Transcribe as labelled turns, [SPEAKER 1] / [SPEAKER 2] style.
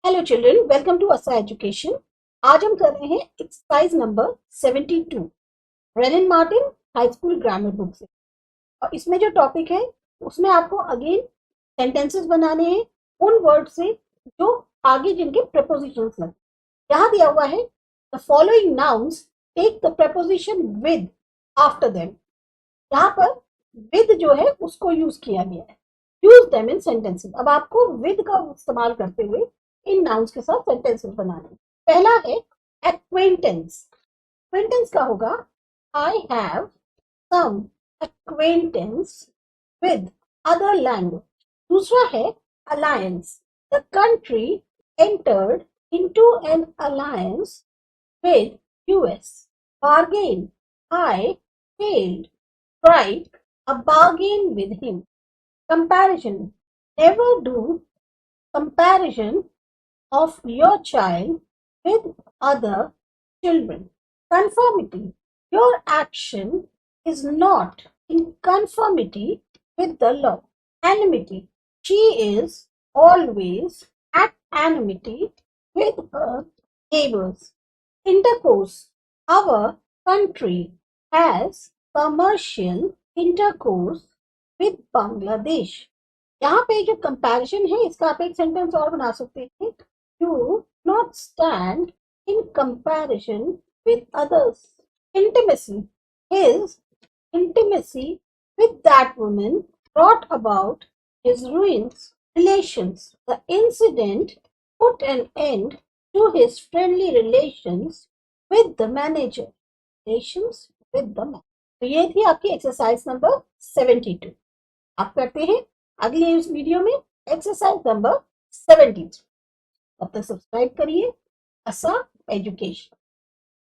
[SPEAKER 1] Hello children, welcome to ASA education. आज हम कर रहे हैं exercise number 72 Wren and Martin high school grammar book से। और इसमें जो टॉपिक है उसमें आपको अगेन सेंटेंसेस बनाने हैं उन वर्ड से जो आगे जिनके प्रपोजिशंस लगे। यहाँ दिया हुआ है the following nouns take the preposition with after them. यहाँ पर विद जो है उसको यूज किया गया है। Use them in sentences. अब आपको विद का इस्तेमाल करते हुए इन नाउन्स के साथ सेंटेंसेस बनाने। पहला है एक्वेंटेंस। एक्वेंटेंस का होगा I have some acquaintance with other language. दूसरा है alliance. The country entered into an alliance with US. Bargain, I failed tried a bargain with him. Comparison. Never do comparison of your child with other children. Conformity. Your action is not in conformity with the law. Enmity. She is always at enmity with her neighbors. Intercourse. Our country has commercial intercourse with Bangladesh. यहाँ पे जो comparison है इसका आप एक sentence और बना सकते हैं। Do not stand in comparison with others. Intimacy. His intimacy with that woman brought about his ruins. Relations. The incident put an end to his friendly relations with the manager. Relations with the manager. तो ये थी आपकी exercise number 72। आप करते हैं अगले इस video में एक्सरसाइज नंबर 73। तब तक सब्सक्राइब करिए ASA एजुकेशन।